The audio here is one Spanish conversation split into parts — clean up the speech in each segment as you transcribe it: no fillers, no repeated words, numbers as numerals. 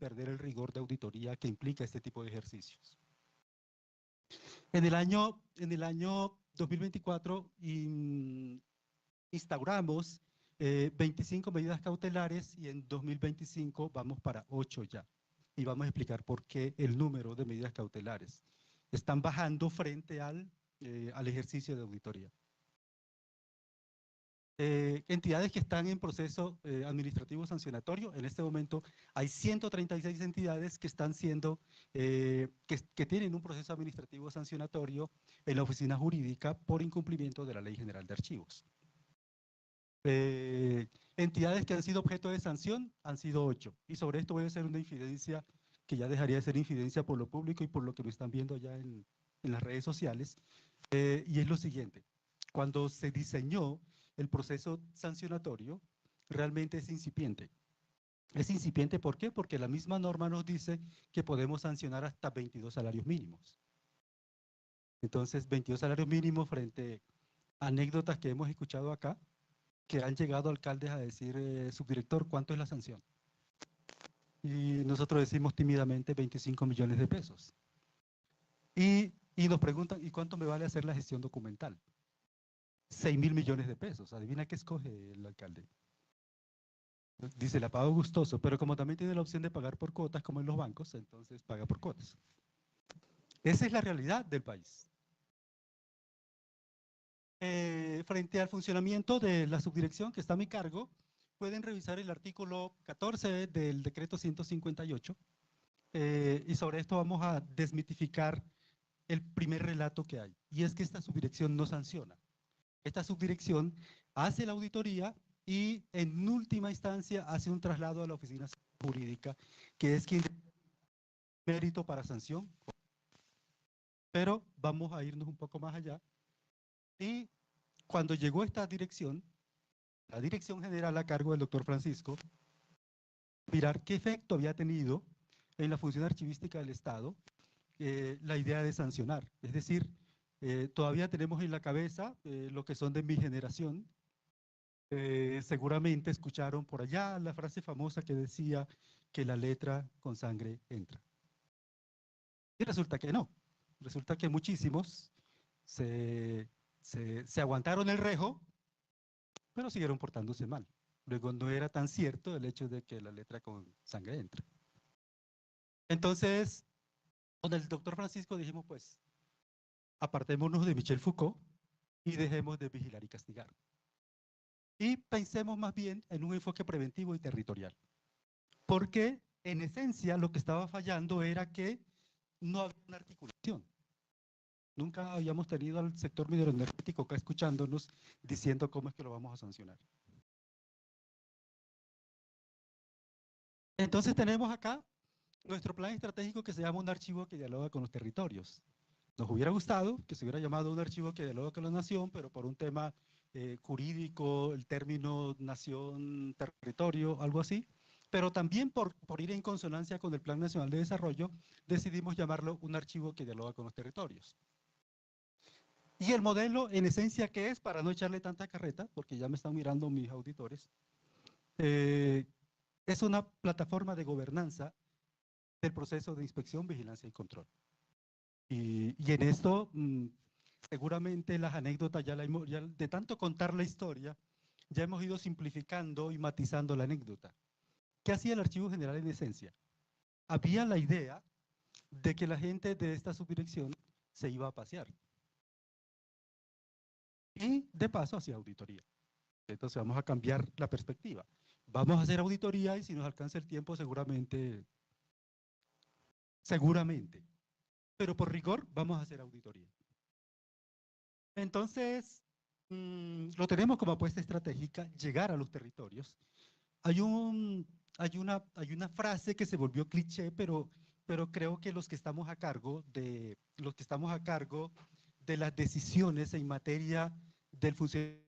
perder el rigor de auditoría que implica este tipo de ejercicios. En el año 2024 instauramos 25 medidas cautelares y en 2025 vamos para 8 ya. Y vamos a explicar por qué el número de medidas cautelares están bajando frente al ejercicio de auditoría. Entidades que están en proceso administrativo sancionatorio. En este momento hay 136 entidades que están siendo, que tienen un proceso administrativo sancionatorio en la oficina jurídica por incumplimiento de la Ley General de Archivos. Entidades que han sido objeto de sanción han sido 8. Y sobre esto voy a hacer una infidencia que ya dejaría de ser infidencia por lo público y por lo que me están viendo ya en las redes sociales. Y es lo siguiente. Cuando se diseñó el proceso sancionatorio, realmente es incipiente. Es incipiente, ¿por qué? Porque la misma norma nos dice que podemos sancionar hasta 22 salarios mínimos. Entonces, 22 salarios mínimos frente a anécdotas que hemos escuchado acá, que han llegado alcaldes a decir, subdirector, ¿cuánto es la sanción? Y nosotros decimos tímidamente 25 millones de pesos. Y nos preguntan, ¿y cuánto me vale hacer la gestión documental? 6.000 millones de pesos. Adivina qué escoge el alcalde. Dice, la pago gustoso, pero como también tiene la opción de pagar por cuotas, como en los bancos, entonces paga por cuotas. Esa es la realidad del país. Frente al funcionamiento de la subdirección que está a mi cargo, pueden revisar el artículo 14 del decreto 158, y sobre esto vamos a desmitificar el primer relato que hay, y es que esta subdirección no sanciona. Esta subdirección hace la auditoría y en última instancia hace un traslado a la oficina jurídica, que es quien tiene mérito para sanción. Pero vamos a irnos un poco más allá. Y cuando llegó esta dirección, la dirección general a cargo del doctor Francisco, mirar qué efecto había tenido en la función archivística del Estado la idea de sancionar. Es decir, todavía tenemos en la cabeza lo que son de mi generación. Seguramente escucharon por allá la frase famosa que decía que la letra con sangre entra. Y resulta que no. Resulta que muchísimos se aguantaron el rejo, pero siguieron portándose mal. Luego no era tan cierto el hecho de que la letra con sangre entra. Entonces, con el doctor Francisco dijimos, pues, apartémonos de Michel Foucault y dejemos de vigilar y castigar. Y pensemos más bien en un enfoque preventivo y territorial. Porque, en esencia, lo que estaba fallando era que no había una articulación. Nunca habíamos tenido al sector minero energético acá escuchándonos diciendo cómo es que lo vamos a sancionar. Entonces tenemos acá nuestro plan estratégico que se llama un archivo que dialoga con los territorios. Nos hubiera gustado que se hubiera llamado un archivo que dialoga con la nación, pero por un tema jurídico, el término nación, territorio, algo así, pero también por ir en consonancia con el Plan Nacional de Desarrollo, decidimos llamarlo un archivo que dialoga con los territorios. Y el modelo, en esencia, ¿qué es? Para no echarle tanta carreta, porque ya me están mirando mis auditores, es una plataforma de gobernanza del proceso de inspección, vigilancia y control. Y en esto, seguramente las anécdotas, ya de tanto contar la historia, ya hemos ido simplificando y matizando la anécdota. ¿Qué hacía el Archivo General en esencia? Había la idea de que la gente de esta subdirección se iba a pasear. Y de paso hacía auditoría. Entonces vamos a cambiar la perspectiva. Vamos a hacer auditoría y si nos alcanza el tiempo seguramente, pero por rigor vamos a hacer auditoría. Entonces, lo tenemos como apuesta estratégica, llegar a los territorios. Hay una frase que se volvió cliché, pero creo que los que estamos a cargo de las decisiones en materia del funcionamiento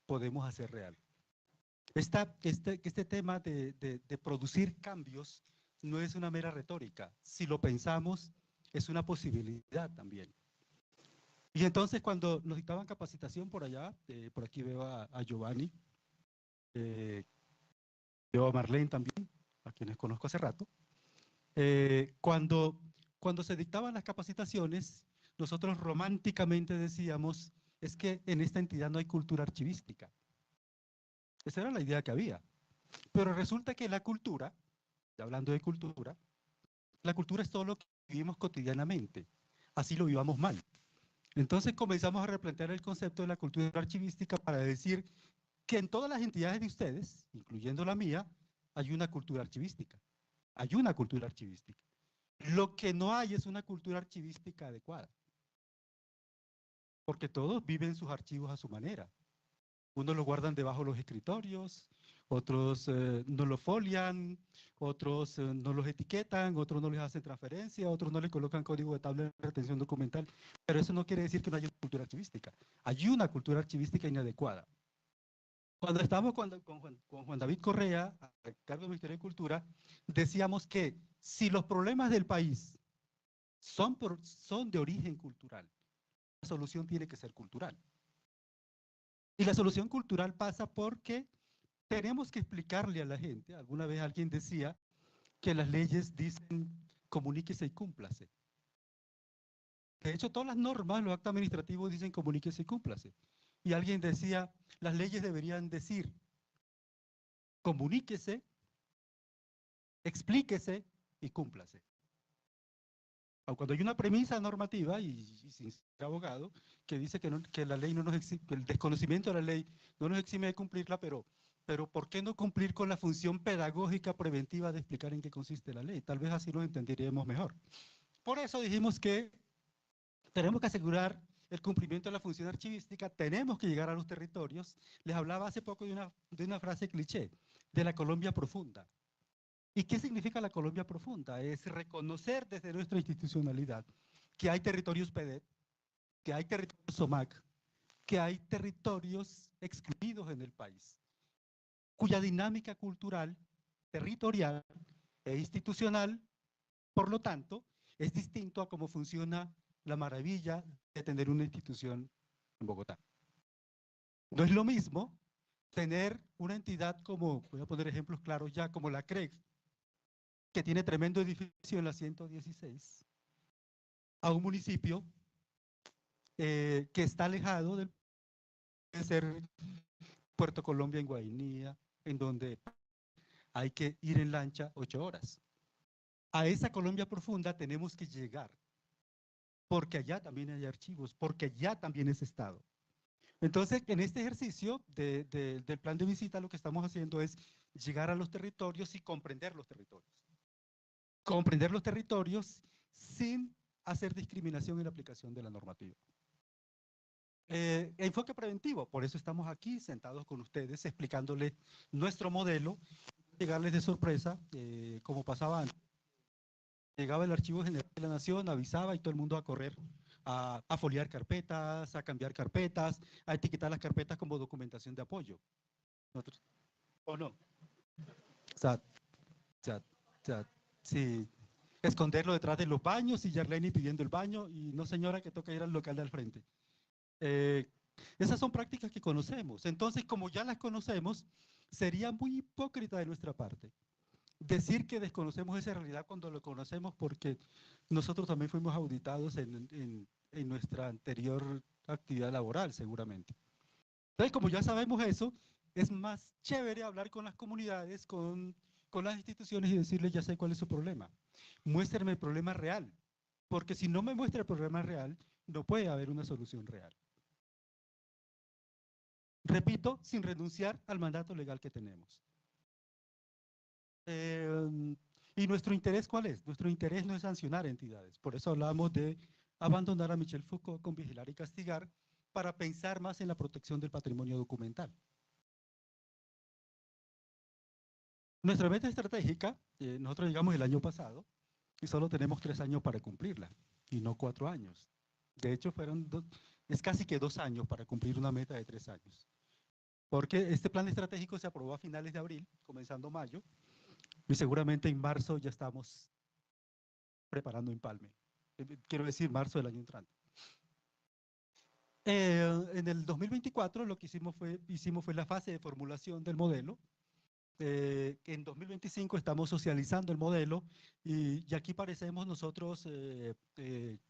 podemos hacer real. Este tema de producir cambios no es una mera retórica. Si lo pensamos, es una posibilidad también. Y entonces cuando nos dictaban capacitación por allá, por aquí veo a Giovanni, veo a Marlene también, a quienes conozco hace rato, cuando se dictaban las capacitaciones, nosotros románticamente decíamos, es que en esta entidad no hay cultura archivística. Esa era la idea que había. Pero resulta que la cultura, ya hablando de cultura, la cultura es todo lo que vivimos cotidianamente. Así lo vivamos mal. Entonces comenzamos a replantear el concepto de la cultura archivística para decir que en todas las entidades de ustedes, incluyendo la mía, hay una cultura archivística. Hay una cultura archivística. Lo que no hay es una cultura archivística adecuada. Porque todos viven sus archivos a su manera. Unos los guardan debajo de los escritorios, otros no los folian, otros no los etiquetan, otros no les hacen transferencia, otros no le colocan código de tabla de retención documental. Pero eso no quiere decir que no haya una cultura archivística. Hay una cultura archivística inadecuada. Cuando estábamos con Juan David Correa, a cargo del Ministerio de Cultura, decíamos que si los problemas del país son de origen cultural, la solución tiene que ser cultural. Y la solución cultural pasa porque tenemos que explicarle a la gente. Alguna vez alguien decía que las leyes dicen comuníquese y cúmplase. De hecho, todas las normas, los actos administrativos dicen comuníquese y cúmplase. Y alguien decía, las leyes deberían decir comuníquese, explíquese y cúmplase. Cuando hay una premisa normativa, y sin ser abogado, que dice que la ley no nos exime, que el desconocimiento de la ley no nos exime de cumplirla, pero ¿por qué no cumplir con la función pedagógica preventiva de explicar en qué consiste la ley? Tal vez así nos entenderíamos mejor. Por eso dijimos que tenemos que asegurar el cumplimiento de la función archivística, tenemos que llegar a los territorios. Les hablaba hace poco de una frase cliché, de la Colombia profunda. ¿Y qué significa la Colombia profunda? Es reconocer desde nuestra institucionalidad que hay territorios PEDET, que hay territorios SOMAC, que hay territorios excluidos en el país, cuya dinámica cultural, territorial e institucional, por lo tanto, es distinto a cómo funciona la maravilla de tener una institución en Bogotá. No es lo mismo tener una entidad como, voy a poner ejemplos claros ya, como la CREG, que tiene tremendo edificio en la 116, a un municipio que está alejado del puede ser Puerto Colombia en Guainía, en donde hay que ir en lancha 8 horas. A esa Colombia profunda tenemos que llegar, porque allá también hay archivos, porque allá también es Estado. Entonces, en este ejercicio del plan de visita, lo que estamos haciendo es llegar a los territorios y comprender los territorios. Comprender los territorios sin hacer discriminación en la aplicación de la normativa. Enfoque preventivo, por eso estamos aquí sentados con ustedes explicándoles nuestro modelo, llegarles de sorpresa, como pasaba antes. Llegaba el Archivo General de la Nación, avisaba y todo el mundo a correr, a foliar carpetas, a cambiar carpetas, a etiquetar las carpetas como documentación de apoyo. ¿Nosotros? ¿O no? O sea, sí. Esconderlo detrás de los baños y Yarleni pidiendo el baño y no señora que toca ir al local de al frente. Esas son prácticas que conocemos. Entonces, como ya las conocemos, sería muy hipócrita de nuestra parte decir que desconocemos esa realidad cuando lo conocemos porque nosotros también fuimos auditados en nuestra anterior actividad laboral, seguramente. Entonces, como ya sabemos eso, es más chévere hablar con las comunidades, con las instituciones y decirles, ya sé cuál es su problema. Muéstrame el problema real, porque si no me muestra el problema real, no puede haber una solución real. Repito, sin renunciar al mandato legal que tenemos. ¿Y nuestro interés cuál es? Nuestro interés no es sancionar entidades. Por eso hablamos de abandonar a Michel Foucault con vigilar y castigar para pensar más en la protección del patrimonio documental. Nuestra meta estratégica, nosotros llegamos el año pasado y solo tenemos 3 años para cumplirla y no 4 años. De hecho, es casi que 2 años para cumplir una meta de 3 años. Porque este plan estratégico se aprobó a finales de abril, comenzando mayo, y seguramente en marzo ya estamos preparando empalme. Quiero decir, marzo del año entrante. En el 2024 lo que hicimos fue la fase de formulación del modelo En 2025 estamos socializando el modelo y aquí parecemos nosotros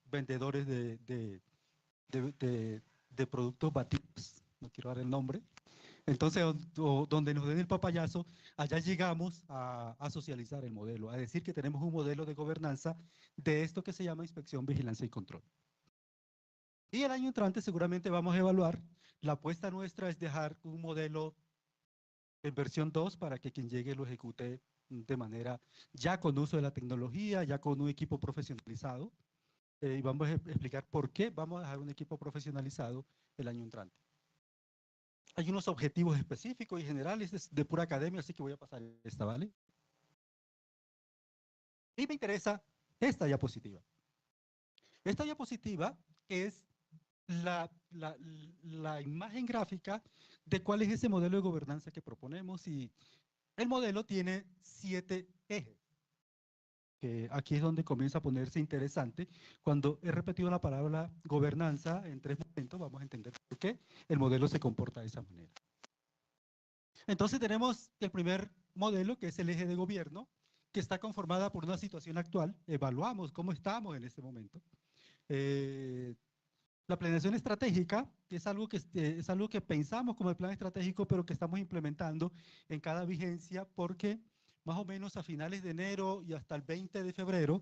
vendedores de productos batidos, no quiero dar el nombre. Entonces, donde nos den el papayazo, allá llegamos a socializar el modelo, a decir que tenemos un modelo de gobernanza de esto que se llama inspección, vigilancia y control. Y el año entrante seguramente vamos a evaluar. La apuesta nuestra es dejar un modelo en versión 2 para que quien llegue lo ejecute de manera ya con uso de la tecnología, ya con un equipo profesionalizado. Y vamos a explicar por qué vamos a dejar un equipo profesionalizado el año entrante. Hay unos objetivos específicos y generales de pura academia, así que voy a pasar esta, ¿vale? Y me interesa esta diapositiva. Esta diapositiva es la imagen gráfica de cuál es ese modelo de gobernanza que proponemos y el modelo tiene 7 ejes. Que aquí es donde comienza a ponerse interesante. Cuando he repetido la palabra gobernanza en 3 momentos, vamos a entender por qué el modelo se comporta de esa manera. Entonces tenemos el primer modelo, que es el eje de gobierno, que está conformada por una situación actual. Evaluamos cómo estamos en este momento. La planeación estratégica es algo que pensamos como el plan estratégico, pero que estamos implementando en cada vigencia porque más o menos a finales de enero y hasta el 20 de febrero,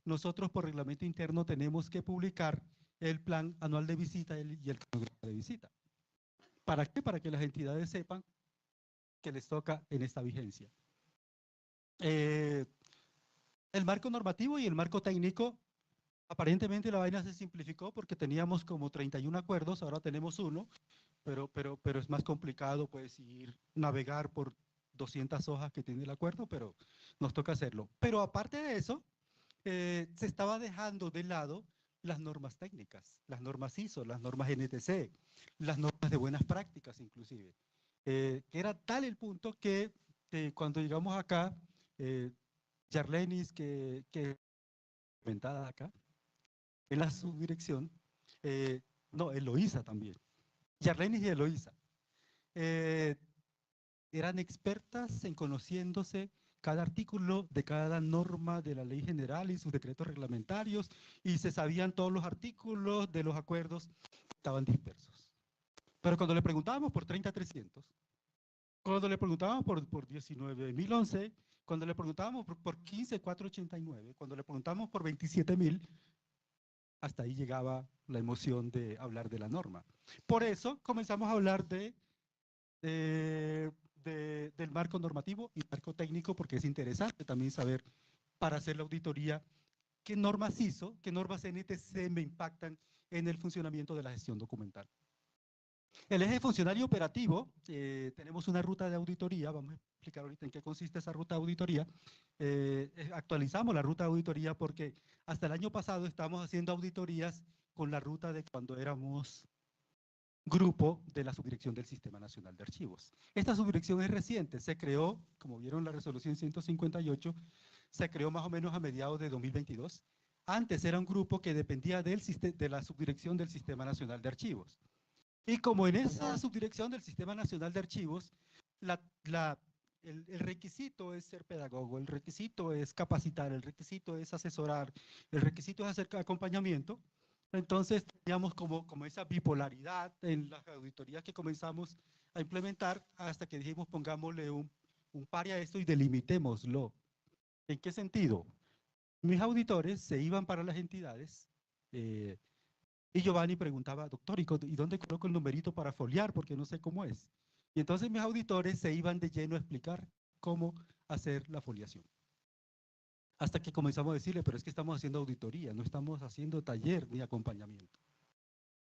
nosotros por reglamento interno tenemos que publicar el plan anual de visita y el cronograma de visita. ¿Para qué? Para que las entidades sepan que les toca en esta vigencia. El marco normativo y el marco técnico, aparentemente la vaina se simplificó porque teníamos como 31 acuerdos, ahora tenemos uno, pero es más complicado pues navegar por 200 hojas que tiene el acuerdo, pero nos toca hacerlo. Pero aparte de eso, se estaba dejando de lado las normas técnicas, las normas ISO, las normas NTC, las normas de buenas prácticas inclusive. Que era tal el punto que cuando llegamos acá, Yarlenis, que inventada acá, en la subdirección, no, Eloísa también, Yarlenis y Eloísa, eh, eran expertas en conociéndose cada artículo de cada norma de la ley general y sus decretos reglamentarios, y se sabían todos los artículos de los acuerdos, estaban dispersos. Pero cuando le preguntábamos por 30.300, cuando le preguntábamos por 19.011, cuando le preguntábamos por 15.489, cuando le preguntábamos por 27.000, hasta ahí llegaba la emoción de hablar de la norma. Por eso comenzamos a hablar del marco normativo y marco técnico, porque es interesante también saber, para hacer la auditoría, qué normas ISO, qué normas NTC me impactan en el funcionamiento de la gestión documental. El eje funcionario operativo, tenemos una ruta de auditoría, vamos a explicar ahorita en qué consiste esa ruta de auditoría. Actualizamos la ruta de auditoría porque hasta el año pasado estábamos haciendo auditorías con la ruta de cuando éramos grupo de la Subdirección del Sistema Nacional de Archivos. Esta subdirección es reciente, se creó, como vieron la resolución 158, se creó más o menos a mediados de 2022. Antes era un grupo que dependía de la Subdirección del Sistema Nacional de Archivos. Y como en esa subdirección del Sistema Nacional de Archivos, el requisito es ser pedagogo, el requisito es capacitar, el requisito es asesorar, el requisito es hacer acompañamiento. Entonces teníamos como esa bipolaridad en las auditorías que comenzamos a implementar hasta que dijimos pongámosle un pare a esto y delimitémoslo. ¿En qué sentido? Mis auditores se iban para las entidades y Giovanni preguntaba, doctor, ¿y dónde coloco el numerito para foliar? Porque no sé cómo es. Y entonces mis auditores se iban de lleno a explicar cómo hacer la foliación. Hasta que comenzamos a decirle, pero es que estamos haciendo auditoría, no estamos haciendo taller ni acompañamiento.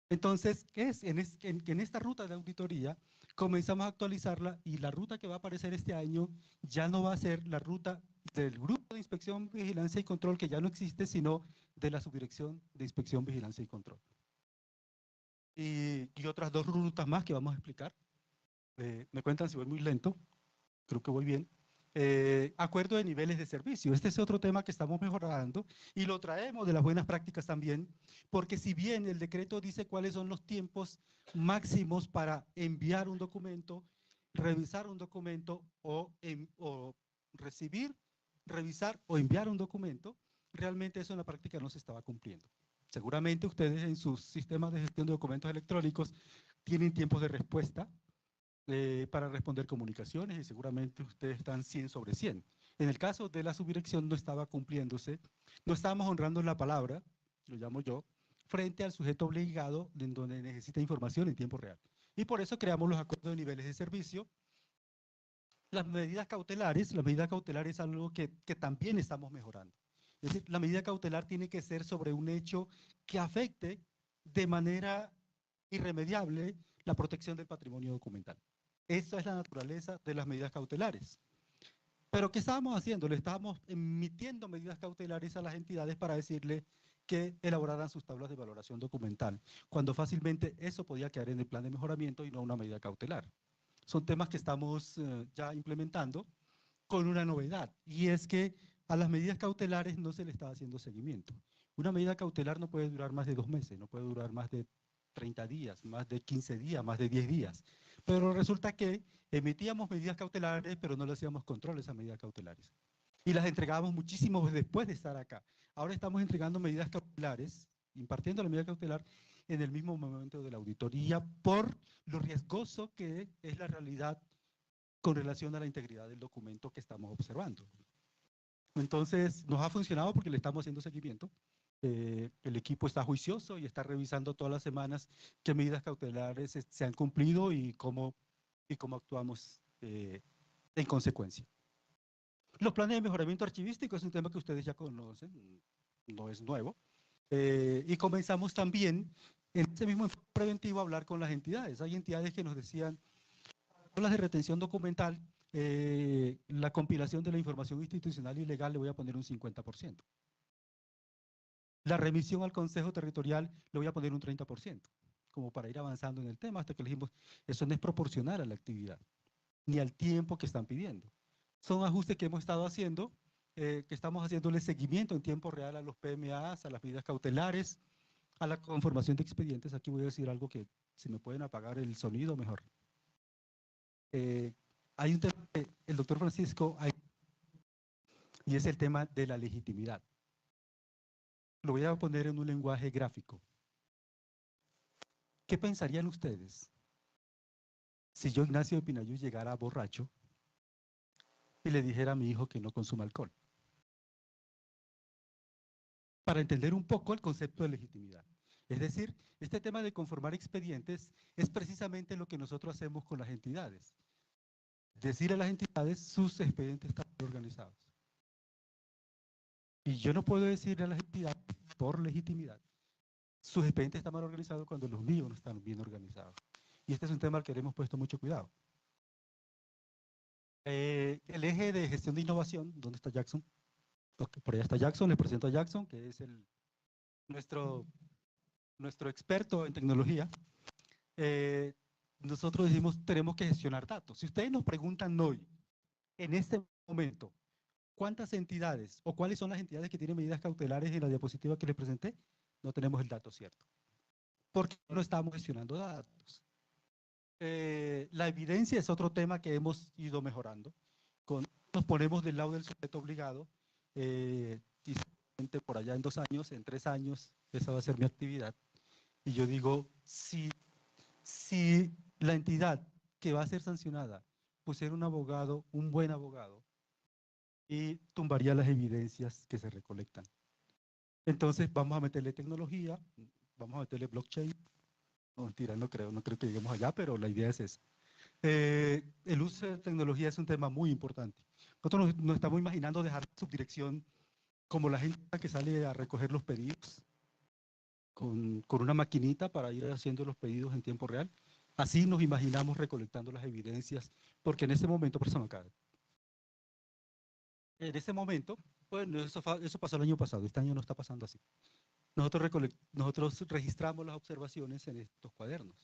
Entonces, ¿qué es? En esta ruta de auditoría comenzamos a actualizarla y la ruta que va a aparecer este año ya no va a ser la ruta del Grupo de Inspección, Vigilancia y Control, que ya no existe, sino de la Subdirección de Inspección, Vigilancia y Control. Y otras 2 rutas más que vamos a explicar. Me cuentan si voy muy lento, creo que voy bien. Acuerdo de niveles de servicio. Este es otro tema que estamos mejorando y lo traemos de las buenas prácticas también, porque si bien el decreto dice cuáles son los tiempos máximos para enviar un documento, revisar un documento o recibir, revisar o enviar un documento, realmente eso en la práctica no se estaba cumpliendo. Seguramente ustedes en sus sistemas de gestión de documentos electrónicos tienen tiempos de respuesta para responder comunicaciones y seguramente ustedes están 100 sobre 100. En el caso de la subdirección no estaba cumpliéndose, no estábamos honrando la palabra, lo llamo yo, frente al sujeto obligado en donde necesita información en tiempo real. Y por eso creamos los acuerdos de niveles de servicio. Las medidas cautelares es algo que también estamos mejorando. Es decir, la medida cautelar tiene que ser sobre un hecho que afecte de manera irremediable la protección del patrimonio documental. Esa es la naturaleza de las medidas cautelares. Pero ¿qué estábamos haciendo? Le estábamos emitiendo medidas cautelares a las entidades para decirle que elaboraran sus tablas de valoración documental, cuando fácilmente eso podía quedar en el plan de mejoramiento y no una medida cautelar. Son temas que estamos ya implementando con una novedad, y es que a las medidas cautelares no se le está haciendo seguimiento. Una medida cautelar no puede durar más de 2 meses, no puede durar más de 30 días, más de 15 días, más de 10 días. Pero resulta que emitíamos medidas cautelares, pero no le hacíamos controles a medidas cautelares. Y las entregábamos muchísimo después de estar acá. Ahora estamos entregando medidas cautelares, impartiendo la medida cautelar en el mismo momento de la auditoría por lo riesgoso que es la realidad con relación a la integridad del documento que estamos observando. Entonces, nos ha funcionado porque le estamos haciendo seguimiento. El equipo está juicioso y está revisando todas las semanas qué medidas cautelares se han cumplido y cómo actuamos en consecuencia. Los planes de mejoramiento archivístico es un tema que ustedes ya conocen, no es nuevo. Y comenzamos también en ese mismo enfoque preventivo a hablar con las entidades. Hay entidades que nos decían, tablas de retención documental, la compilación de la información institucional y legal le voy a poner un 50%. La remisión al Consejo Territorial le voy a poner un 30%, como para ir avanzando en el tema, hasta que le dijimos, eso no es proporcional a la actividad, ni al tiempo que están pidiendo. Son ajustes que hemos estado haciendo, que estamos haciéndole seguimiento en tiempo real a los PMAs, a las medidas cautelares, a la conformación de expedientes. Aquí voy a decir algo que, si me pueden apagar el sonido, mejor. Hay un tema que el doctor Francisco, y es el tema de la legitimidad. Lo voy a poner en un lenguaje gráfico. ¿Qué pensarían ustedes si yo, Ignacio de Pinayú, llegara borracho y le dijera a mi hijo que no consuma alcohol? Para entender un poco el concepto de legitimidad. Es decir, este tema de conformar expedientes es precisamente lo que nosotros hacemos con las entidades. Decir a las entidades, sus expedientes están organizados. Y yo no puedo decirle a las entidades, por legitimidad, sus expedientes están mal organizados cuando los míos no están bien organizados. Y este es un tema al que le hemos puesto mucho cuidado. El eje de gestión de innovación, ¿dónde está Jackson? Okay, por allá está Jackson, les presento a Jackson, que es nuestro experto en tecnología. Nosotros decimos, tenemos que gestionar datos. Si ustedes nos preguntan hoy, en este momento, ¿cuántas entidades o cuáles son las entidades que tienen medidas cautelares en la diapositiva que les presenté? No tenemos el dato cierto, porque no estamos gestionando datos. La evidencia es otro tema que hemos ido mejorando. Nos ponemos del lado del sujeto obligado, y por allá en 2 años, en 3 años, esa va a ser mi actividad. Y yo digo, si la entidad que va a ser sancionada pusiera un abogado, un buen abogado, y tumbaría las evidencias que se recolectan. Entonces vamos a meterle tecnología, vamos a meterle blockchain. No, mentira, no creo que lleguemos allá, pero la idea es esa. El uso de tecnología es un tema muy importante. Nosotros nos estamos imaginando dejar la subdirección como la gente que sale a recoger los pedidos con una maquinita para ir haciendo los pedidos en tiempo real. Así nos imaginamos recolectando las evidencias, porque en ese momento, persona acá, en ese momento, bueno, eso pasó el año pasado, este año no está pasando así. Nosotros registramos las observaciones en estos cuadernos.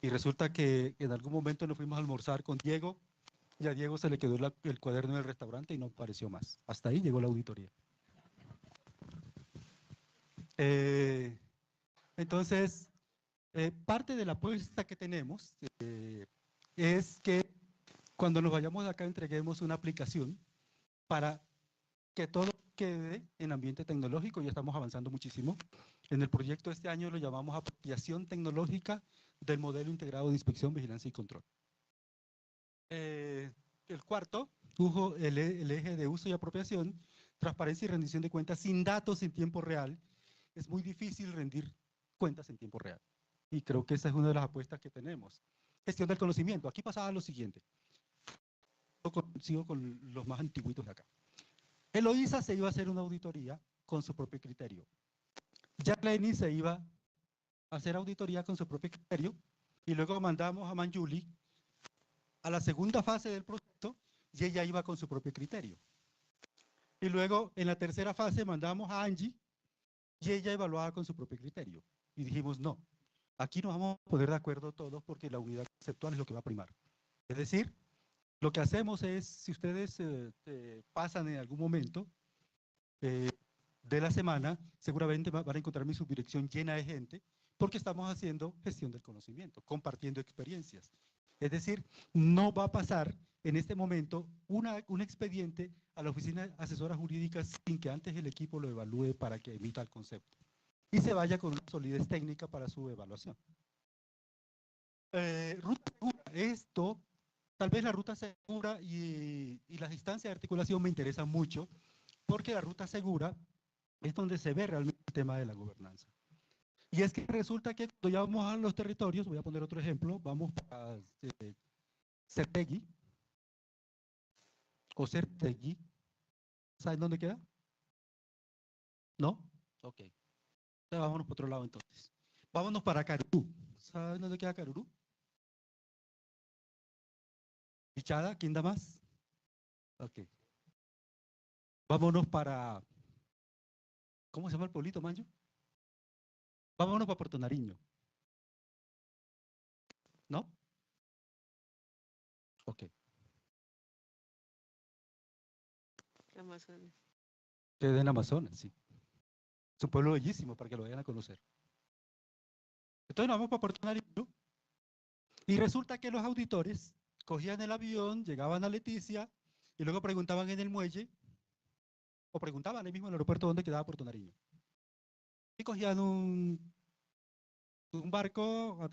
Y resulta que en algún momento nos fuimos a almorzar con Diego, y a Diego se le quedó el cuaderno en el restaurante y no apareció más. Hasta ahí llegó la auditoría. Entonces, parte de la apuesta que tenemos es que cuando nos vayamos de acá entreguemos una aplicación para que todo quede en ambiente tecnológico. Ya estamos avanzando muchísimo. En el proyecto este año lo llamamos apropiación tecnológica del modelo integrado de inspección, vigilancia y control. El cuarto, el eje de uso y apropiación, transparencia y rendición de cuentas sin datos en tiempo real. Es muy difícil rendir cuentas en tiempo real. Y creo que esa es una de las apuestas que tenemos. Gestión del conocimiento. Aquí pasaba lo siguiente. Sigo con los más antiguitos de acá. El OISA se iba a hacer una auditoría con su propio criterio. Ya Lenny se iba a hacer auditoría con su propio criterio y luego mandamos a Manjuli a la segunda fase del proyecto y ella iba con su propio criterio. Y luego en la tercera fase mandamos a Angie y ella evaluaba con su propio criterio. Y dijimos, no, aquí nos vamos a poner de acuerdo todos porque la unidad conceptual es lo que va a primar. Es decir, lo que hacemos es, si ustedes pasan en algún momento de la semana, seguramente van a encontrar mi subdirección llena de gente porque estamos haciendo gestión del conocimiento, compartiendo experiencias. Es decir, no va a pasar en este momento un expediente a la oficina asesora jurídica sin que antes el equipo lo evalúe para que emita el concepto y se vaya con una solidez técnica para su evaluación. Ruta segura, esto, tal vez la ruta segura y las instancias de articulación me interesan mucho porque la ruta segura es donde se ve realmente el tema de la gobernanza. Y es que resulta que cuando ya vamos a los territorios, voy a poner otro ejemplo, vamos para Certegui, o Certegui, ¿saben dónde queda? ¿No? Ok. Entonces vámonos para otro lado entonces. Vámonos para Carurú. ¿Saben dónde queda Carurú? Bichada, ¿quién da más? Ok. Vámonos para, ¿cómo se llama el pueblito, Mancho? Vámonos para Puerto Nariño. ¿No? Ok. Amazonas. Queda en Amazonas, sí. Es un pueblo bellísimo para que lo vayan a conocer. Entonces nos vamos para Puerto Nariño y resulta que los auditores cogían el avión, llegaban a Leticia y luego preguntaban en el muelle o preguntaban ahí mismo en el aeropuerto dónde quedaba Puerto Nariño. Y cogían un barco,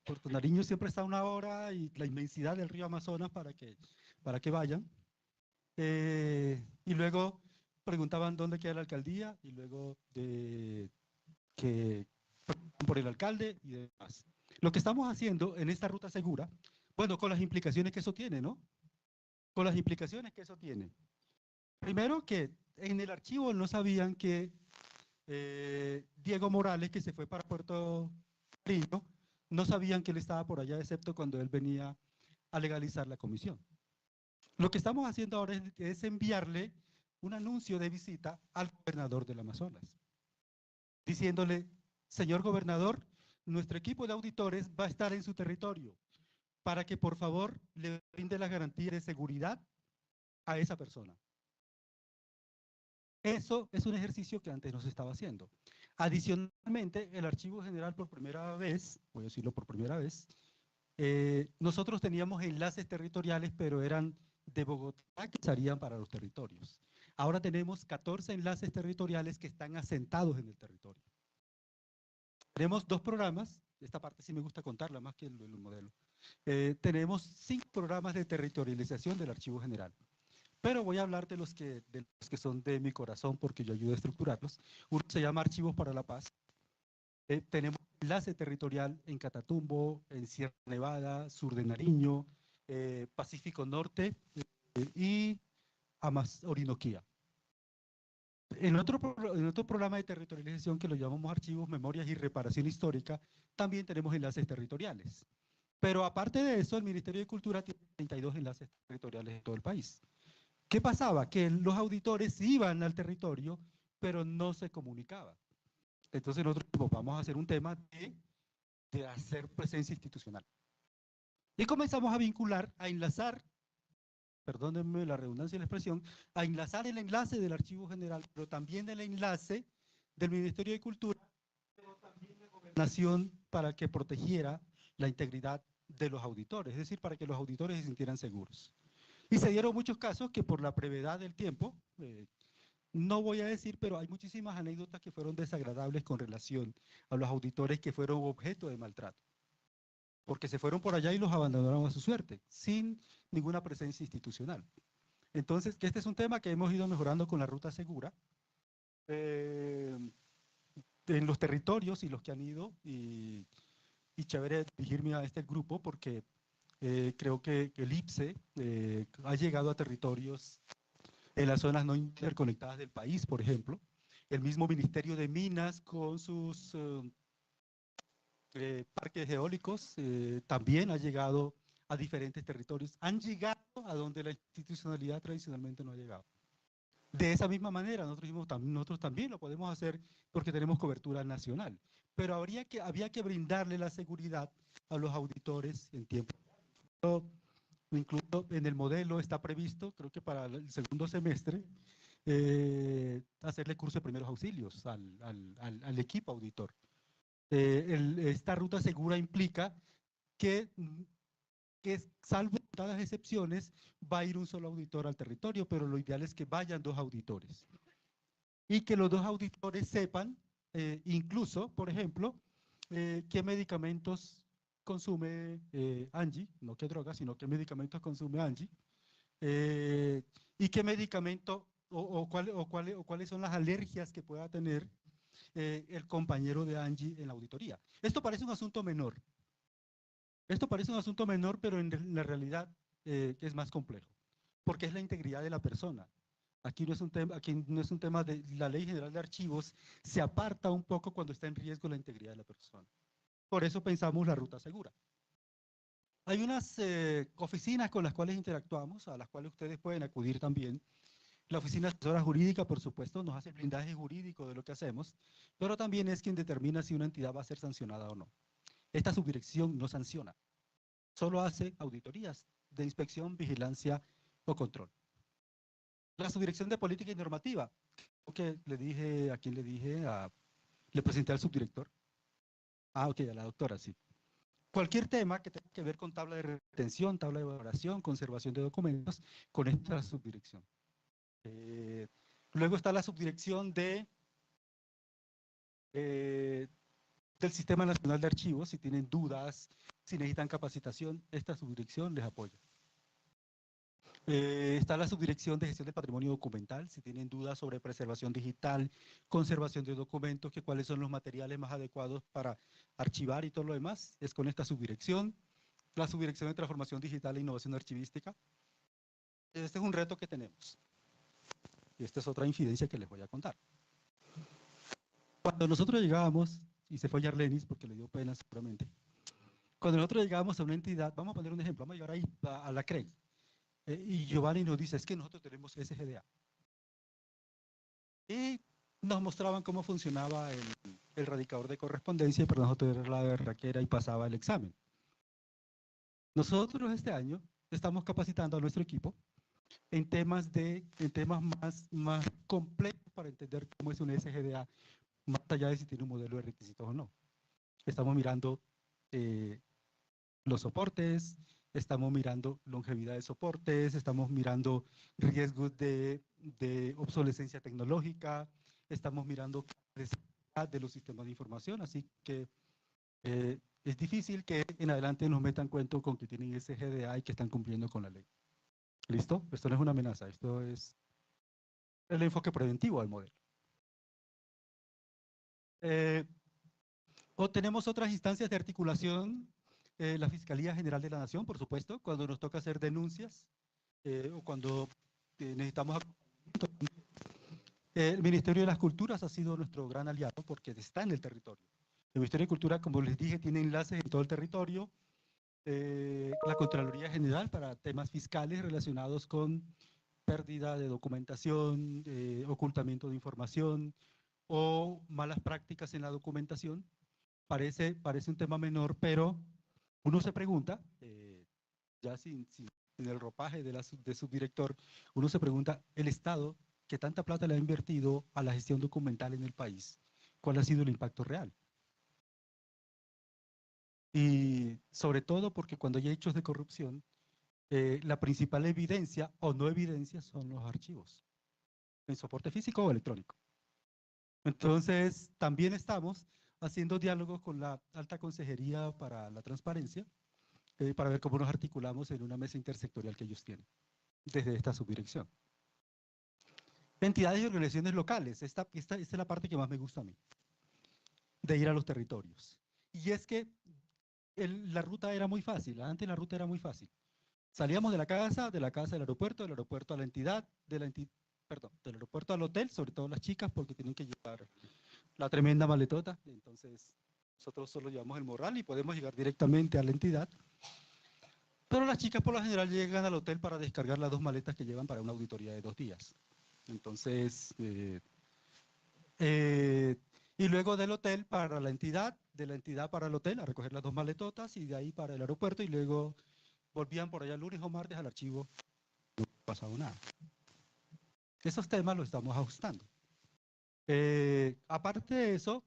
Puerto Nariño siempre está a 1 hora y la inmensidad del río Amazonas para que vayan. Y luego preguntaban dónde queda la alcaldía y luego que por el alcalde y demás. Lo que estamos haciendo en esta ruta segura, bueno, con las implicaciones que eso tiene, ¿no? Con las implicaciones que eso tiene. Primero que en el archivo no sabían que Diego Morales, que se fue para Puerto Rico, no sabían que él estaba por allá, excepto cuando él venía a legalizar la comisión. Lo que estamos haciendo ahora es enviarle un anuncio de visita al gobernador del Amazonas, diciéndole, señor gobernador, nuestro equipo de auditores va a estar en su territorio para que por favor le brinde la garantía de seguridad a esa persona. Eso es un ejercicio que antes no se estaba haciendo. Adicionalmente, el Archivo General por primera vez, voy a decirlo por primera vez, nosotros teníamos enlaces territoriales, pero eran de Bogotá que salían para los territorios. Ahora tenemos 14 enlaces territoriales que están asentados en el territorio. Tenemos 2 programas, esta parte sí me gusta contarla más que el modelo. Tenemos 5 programas de territorialización del Archivo General. Pero voy a hablar de los que son de mi corazón porque yo ayudo a estructurarlos. Uno se llama Archivos para la Paz. Tenemos enlace territorial en Catatumbo, en Sierra Nevada, sur de Nariño, Pacífico Norte y Orinoquía. En otro programa de territorialización que lo llamamos Archivos, Memorias y Reparación Histórica, también tenemos enlaces territoriales. Pero aparte de eso, el Ministerio de Cultura tiene 32 enlaces territoriales en todo el país. ¿Qué pasaba? Que los auditores iban al territorio, pero no se comunicaban. Entonces nosotros vamos a hacer un tema de hacer presencia institucional. Y comenzamos a vincular, a enlazar, perdónenme la redundancia y la expresión, a enlazar el enlace del Archivo General, pero también el enlace del Ministerio de Cultura, pero también de Gobernación para que protegiera la integridad de los auditores, es decir, para que los auditores se sintieran seguros. Y se dieron muchos casos que por la brevedad del tiempo, no voy a decir, pero hay muchísimas anécdotas que fueron desagradables con relación a los auditores que fueron objeto de maltrato, porque se fueron por allá y los abandonaron a su suerte, sin ninguna presencia institucional. Entonces, que este es un tema que hemos ido mejorando con la ruta segura, en los territorios y los que han ido, y chévere dirigirme a este grupo porque creo que el IPSE ha llegado a territorios en las zonas no interconectadas del país, por ejemplo. El mismo Ministerio de Minas con sus parques eólicos también ha llegado a diferentes territorios. Han llegado a donde la institucionalidad tradicionalmente no ha llegado. De esa misma manera, nosotros también lo podemos hacer porque tenemos cobertura nacional, pero había que brindarle la seguridad a los auditores en tiempo. Incluso en el modelo está previsto, creo que para el segundo semestre, hacerle curso de primeros auxilios al equipo auditor. Esta ruta segura implica que salvo dadas excepciones, va a ir un solo auditor al territorio, pero lo ideal es que vayan 2 auditores. Y que los 2 auditores sepan, incluso, por ejemplo, qué medicamentos consume Angie, no qué drogas, sino qué medicamentos consume Angie, y qué medicamento o cuáles son las alergias que pueda tener el compañero de Angie en la auditoría. Esto parece un asunto menor. Pero en la realidad es más complejo, porque es la integridad de la persona. Aquí no es un tema de la Ley General de Archivos, se aparta un poco cuando está en riesgo la integridad de la persona. Por eso pensamos la ruta segura. Hay unas oficinas con las cuales interactuamos, a las cuales ustedes pueden acudir también. La oficina asesora jurídica, por supuesto, nos hace el blindaje jurídico de lo que hacemos, pero también es quien determina si una entidad va a ser sancionada o no. Esta subdirección no sanciona, solo hace auditorías de inspección, vigilancia o control. La subdirección de política y normativa, que le dije, ¿a quién le dije? Le presenté al subdirector. Ok, a la doctora, sí. Cualquier tema que tenga que ver con tabla de retención, tabla de valoración, conservación de documentos, con esta subdirección. Luego está la subdirección del Sistema Nacional de Archivos. Si tienen dudas, si necesitan capacitación, esta subdirección les apoya. Está la subdirección de gestión de patrimonio documental, si tienen dudas sobre preservación digital, conservación de documentos, que cuáles son los materiales más adecuados para archivar y todo lo demás, es con esta subdirección. La subdirección de transformación digital e innovación archivística. Este es un reto que tenemos. Y esta es otra incidencia que les voy a contar. Cuando nosotros llegábamos, y se fue Yarlenis porque le dio pena seguramente, cuando nosotros llegábamos a una entidad, vamos a poner un ejemplo, vamos a llegar ahí a la CREI, y Giovanni nos dice, es que nosotros tenemos SGDA. Y nos mostraban cómo funcionaba el radicador de correspondencia, pero nosotros era la berraquera y pasaba el examen. Nosotros este año estamos capacitando a nuestro equipo en temas más complejos para entender cómo es un SGDA, más allá de si tiene un modelo de requisitos o no. Estamos mirando los soportes, estamos mirando longevidad de soportes, estamos mirando riesgos de obsolescencia tecnológica, estamos mirando de los sistemas de información, así que es difícil que en adelante nos metan cuento con que tienen ese GDA y que están cumpliendo con la ley. ¿Listo? Esto no es una amenaza, esto es el enfoque preventivo del modelo. O tenemos otras instancias de articulación, la Fiscalía General de la Nación, por supuesto, cuando nos toca hacer denuncias o cuando necesitamos. El Ministerio de las Culturas ha sido nuestro gran aliado porque está en el territorio. El Ministerio de Cultura, como les dije, tiene enlaces en todo el territorio. La Contraloría General para temas fiscales relacionados con pérdida de documentación, ocultamiento de información o malas prácticas en la documentación. Parece un tema menor, pero uno se pregunta, ya sin el ropaje de subdirector, uno se pregunta, el Estado, que tanta plata le ha invertido a la gestión documental en el país, ¿cuál ha sido el impacto real? Y sobre todo porque cuando hay hechos de corrupción, la principal evidencia o no evidencia son los archivos, en soporte físico o electrónico. Entonces, también estamos haciendo diálogos con la Alta Consejería para la Transparencia, para ver cómo nos articulamos en una mesa intersectorial que ellos tienen, desde esta subdirección. Entidades y organizaciones locales, esta es la parte que más me gusta a mí, de ir a los territorios. Y es que la ruta era muy fácil, antes la ruta era muy fácil. Salíamos de la casa al aeropuerto, del aeropuerto a la entidad, perdón, del aeropuerto al hotel, sobre todo las chicas, porque tienen que llevar la tremenda maletota. Entonces, nosotros solo llevamos el morral y podemos llegar directamente a la entidad. Pero las chicas por lo general llegan al hotel para descargar las 2 maletas que llevan para una auditoría de 2 días. Entonces, y luego del hotel para la entidad, de la entidad para el hotel, a recoger las 2 maletotas y de ahí para el aeropuerto y luego volvían por allá lunes o martes al archivo. No ha pasado nada. Esos temas los estamos ajustando. Aparte de eso,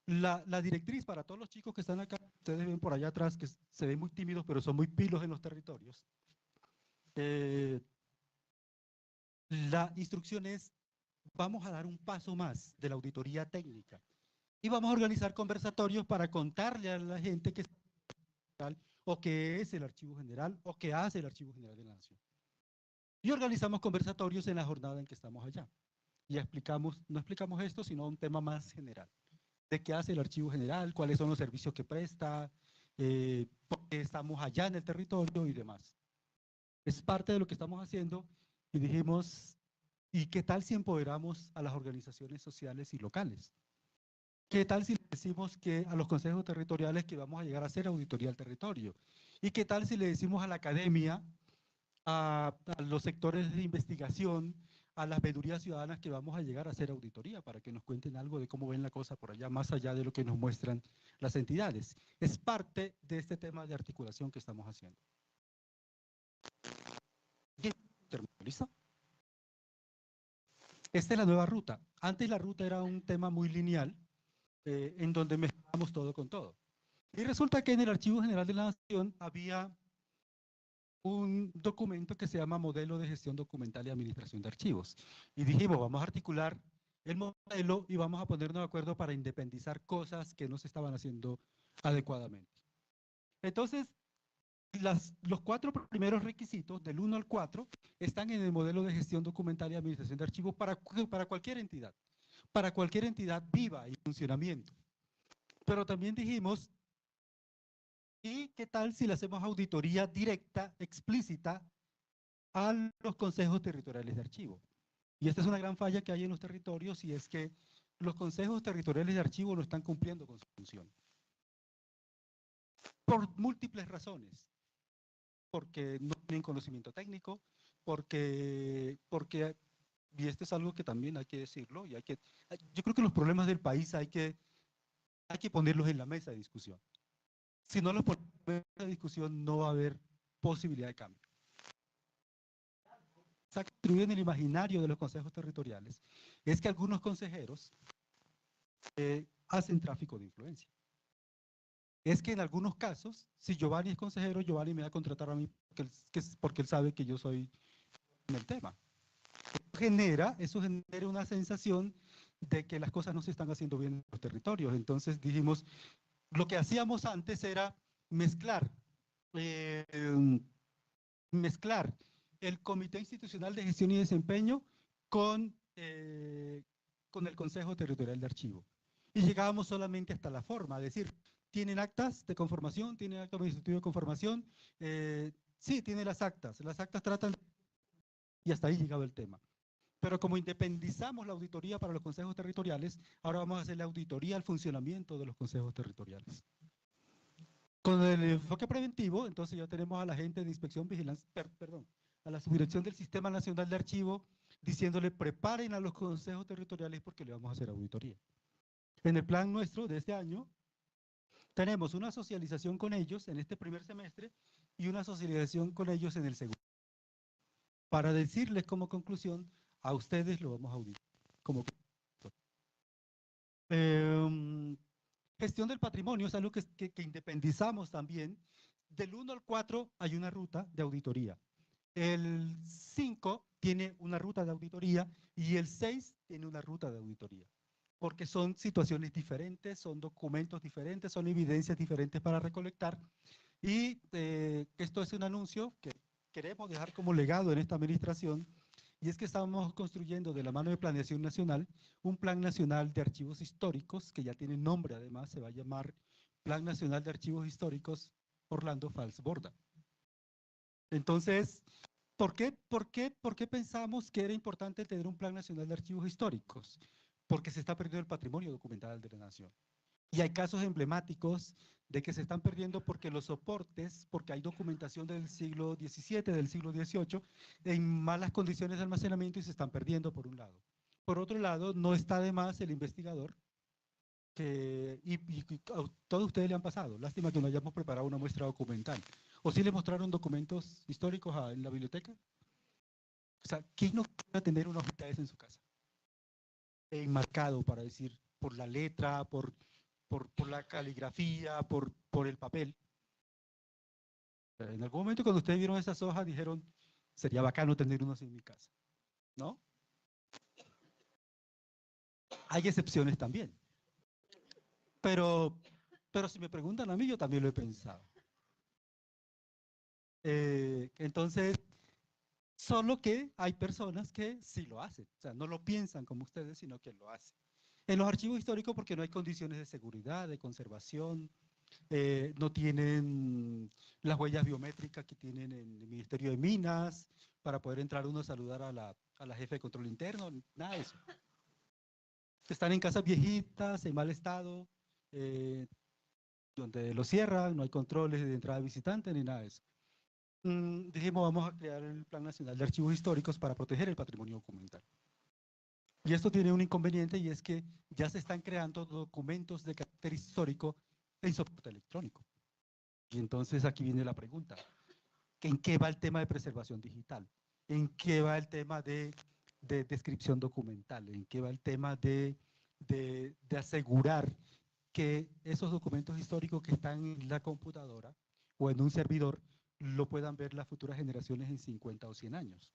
la directriz para todos los chicos que están acá, ustedes ven por allá atrás que se ven muy tímidos, pero son muy pilos en los territorios. La instrucción es, vamos a dar un paso más de la auditoría técnica y vamos a organizar conversatorios para contarle a la gente que es o qué es el Archivo General o qué hace el Archivo General de la Nación. Y organizamos conversatorios en la jornada en que estamos allá. Y explicamos, no explicamos esto, sino un tema más general. De qué hace el Archivo General, cuáles son los servicios que presta, por qué estamos allá en el territorio y demás. Es parte de lo que estamos haciendo y dijimos, ¿y qué tal si empoderamos a las organizaciones sociales y locales? ¿Qué tal si le decimos que a los consejos territoriales que vamos a llegar a hacer auditoría al territorio? ¿Y qué tal si le decimos a la academia, a los sectores de investigación, a las veedurías ciudadanas que vamos a llegar a hacer auditoría para que nos cuenten algo de cómo ven la cosa por allá, más allá de lo que nos muestran las entidades? Es parte de este tema de articulación que estamos haciendo. ¿Listo? Esta es la nueva ruta. Antes la ruta era un tema muy lineal, en donde mezclamos todo con todo. Y resulta que en el Archivo General de la Nación había un documento que se llama Modelo de Gestión Documental y Administración de Archivos. Y dijimos, vamos a articular el modelo y vamos a ponernos de acuerdo para independizar cosas que no se estaban haciendo adecuadamente. Entonces, los 4 primeros requisitos, del 1 al 4, están en el modelo de gestión documental y administración de archivos para cualquier entidad viva y funcionamiento. Pero también dijimos, ¿y qué tal si le hacemos auditoría directa, explícita, a los consejos territoriales de archivo? Y esta es una gran falla que hay en los territorios, y es que los consejos territoriales de archivo no están cumpliendo con su función. Por múltiples razones. Porque no tienen conocimiento técnico, porque, y esto es algo que también hay que decirlo, y yo creo que los problemas del país hay que ponerlos en la mesa de discusión. Si no los ponemos en la mesa de discusión, no va a haber posibilidad de cambio. Se ha construido en el imaginario de los consejos territoriales es que algunos consejeros hacen tráfico de influencia. Es que en algunos casos, si Giovanni es consejero, Giovanni me va a contratar a mí porque él sabe que yo soy en el tema. Eso genera una sensación de que las cosas no se están haciendo bien en los territorios. Entonces dijimos, lo que hacíamos antes era mezclar, eh, mezclar el Comité Institucional de Gestión y Desempeño con el Consejo Territorial de Archivo. Y llegábamos solamente hasta la forma, es decir, ¿tienen actas de conformación? ¿Tienen acta administrativo de conformación? Sí, tiene las actas tratan, y hasta ahí llegaba el tema. Pero como independizamos la auditoría para los consejos territoriales, ahora vamos a hacer la auditoría al funcionamiento de los consejos territoriales. Con el enfoque preventivo, entonces ya tenemos a la gente de inspección, vigilancia, perdón, a la subdirección del Sistema Nacional de Archivo, diciéndole preparen a los consejos territoriales porque le vamos a hacer auditoría. En el plan nuestro de este año, tenemos una socialización con ellos en este primer semestre y una socialización con ellos en el segundo. Para decirles como conclusión, a ustedes lo vamos a auditar. Gestión del patrimonio es algo que independizamos también. Del 1 al 4 hay una ruta de auditoría. El 5 tiene una ruta de auditoría y el 6 tiene una ruta de auditoría, porque son situaciones diferentes, son documentos diferentes, son evidencias diferentes para recolectar. Y esto es un anuncio que queremos dejar como legado en esta administración, y es que estamos construyendo de la mano de Planeación Nacional un Plan Nacional de Archivos Históricos, que ya tiene nombre además, se va a llamar Plan Nacional de Archivos Históricos Orlando Fals Borda. Entonces, ¿por qué pensamos que era importante tener un Plan Nacional de Archivos Históricos? Porque se está perdiendo el patrimonio documental de la nación. Y hay casos emblemáticos de que se están perdiendo porque los soportes, porque hay documentación del siglo XVII, del siglo XVIII, en malas condiciones de almacenamiento y se están perdiendo por un lado. Por otro lado, no está de más el investigador, y a todos ustedes le han pasado. Lástima que no hayamos preparado una muestra documental. ¿O sí le mostraron documentos históricos en la biblioteca? O sea, ¿quién no quiere tener una hojita de esa en su casa? Enmarcado, para decir, por la letra, por la caligrafía, por el papel. En algún momento cuando ustedes vieron esas hojas dijeron, sería bacano tener unos en mi casa, ¿no? Hay excepciones también. Pero si me preguntan a mí, yo también lo he pensado. Entonces, solo que hay personas que sí lo hacen, o sea, no lo piensan como ustedes, sino que lo hacen. En los archivos históricos porque no hay condiciones de seguridad, de conservación, no tienen las huellas biométricas que tienen en el Ministerio de Minas, para poder entrar uno a saludar a la jefe de control interno, nada de eso. Están en casas viejitas, en mal estado, donde lo cierran, no hay controles de entrada de visitantes ni nada de eso. Dijimos, vamos a crear el Plan Nacional de Archivos Históricos para proteger el patrimonio documental. Y esto tiene un inconveniente, y es que ya se están creando documentos de carácter histórico en soporte electrónico. Y entonces aquí viene la pregunta, ¿en qué va el tema de preservación digital? ¿En qué va el tema de descripción documental? ¿En qué va el tema de asegurar que esos documentos históricos que están en la computadora o en un servidor lo puedan ver las futuras generaciones en 50 o 100 años?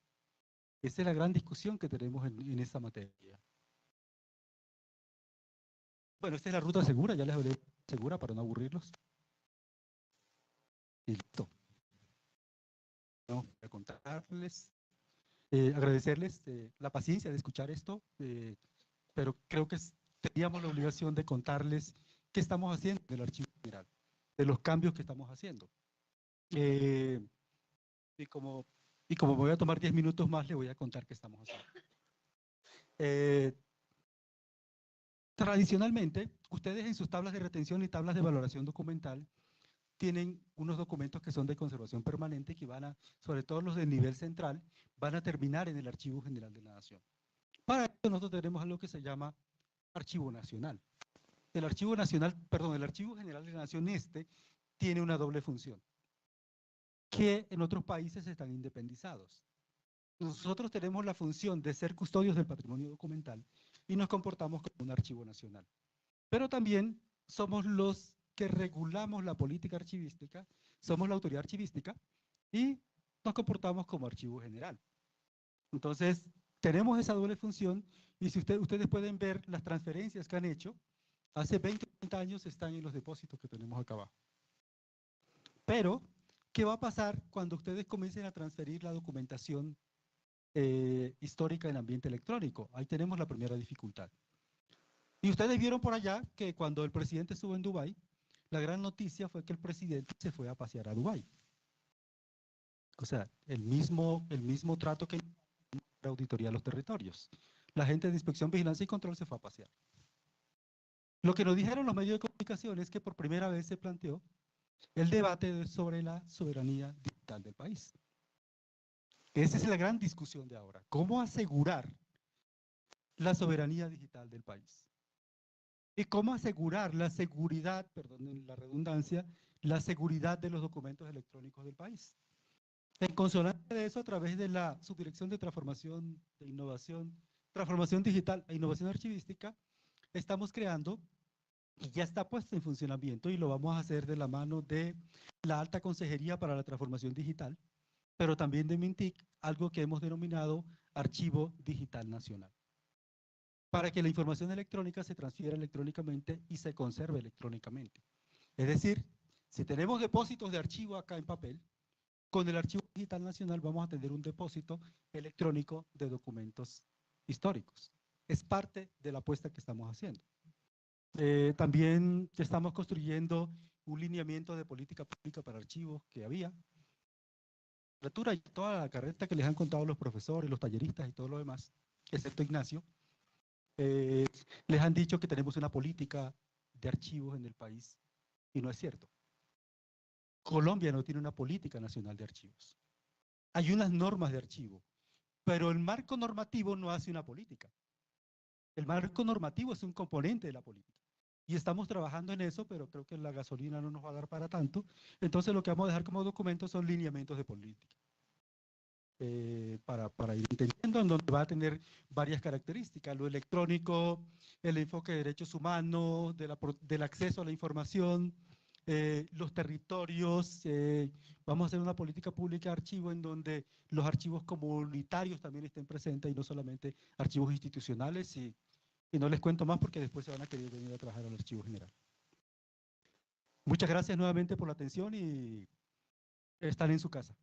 Esa es la gran discusión que tenemos en esta materia. Bueno, esta es la ruta segura, ya les hablé de segura para no aburrirlos. Y listo. Vamos a contarles, agradecerles la paciencia de escuchar esto, pero creo que teníamos la obligación de contarles qué estamos haciendo en el Archivo General, de los cambios que estamos haciendo. Y como me voy a tomar 10 minutos más, les voy a contar qué estamos haciendo. Tradicionalmente, ustedes en sus tablas de retención y tablas de valoración documental tienen unos documentos que son de conservación permanente, que van a, sobre todo los de nivel central, van a terminar en el Archivo General de la Nación. Para esto nosotros tenemos algo que se llama Archivo Nacional. El Archivo Nacional, perdón, el Archivo General de la Nación tiene una doble función, que en otros países están independizados. Nosotros tenemos la función de ser custodios del patrimonio documental y nos comportamos como un archivo nacional. Pero también somos los que regulamos la política archivística, somos la autoridad archivística y nos comportamos como archivo general. Entonces, tenemos esa doble función, y si ustedes pueden ver las transferencias que han hecho, hace 20 o 30 años están en los depósitos que tenemos acá abajo. Pero, ¿qué va a pasar cuando ustedes comiencen a transferir la documentación histórica en ambiente electrónico? Ahí tenemos la primera dificultad. Y ustedes vieron por allá que cuando el presidente estuvo en Dubái, la gran noticia fue que el presidente se fue a pasear a Dubái. O sea, el mismo trato que la auditoría de los territorios. La gente de Inspección, Vigilancia y Control se fue a pasear. Lo que nos dijeron los medios de comunicación es que por primera vez se planteó el debate sobre la soberanía digital del país. Esa es la gran discusión de ahora. ¿Cómo asegurar la soberanía digital del país? Y cómo asegurar la seguridad, perdonen la redundancia, la seguridad de los documentos electrónicos del país. En consonancia de eso, a través de la Subdirección de Transformación de Innovación, Transformación Digital e Innovación Archivística, estamos creando y ya está puesto en funcionamiento y lo vamos a hacer de la mano de la Alta Consejería para la Transformación Digital, pero también de MINTIC, algo que hemos denominado Archivo Digital Nacional, para que la información electrónica se transfiera electrónicamente y se conserve electrónicamente. Es decir, si tenemos depósitos de archivo acá en papel, con el Archivo Digital Nacional vamos a tener un depósito electrónico de documentos históricos. Es parte de la apuesta que estamos haciendo. También estamos construyendo un lineamiento de política pública para archivos que había. Y toda la carreta que les han contado los profesores, los talleristas y todo lo demás, excepto Ignacio, les han dicho que tenemos una política de archivos en el país y no es cierto. Colombia no tiene una política nacional de archivos. Hay unas normas de archivo, pero el marco normativo no hace una política. El marco normativo es un componente de la política. Y estamos trabajando en eso, pero creo que la gasolina no nos va a dar para tanto. Entonces lo que vamos a dejar como documento son lineamientos de política. Para ir entendiendo, en donde va a tener varias características, lo electrónico, el enfoque de derechos humanos, del acceso a la información, los territorios, vamos a hacer una política pública de archivo en donde los archivos comunitarios también estén presentes y no solamente archivos institucionales, y no les cuento más porque después se van a querer venir a trabajar al archivo general. Muchas gracias nuevamente por la atención y están en su casa.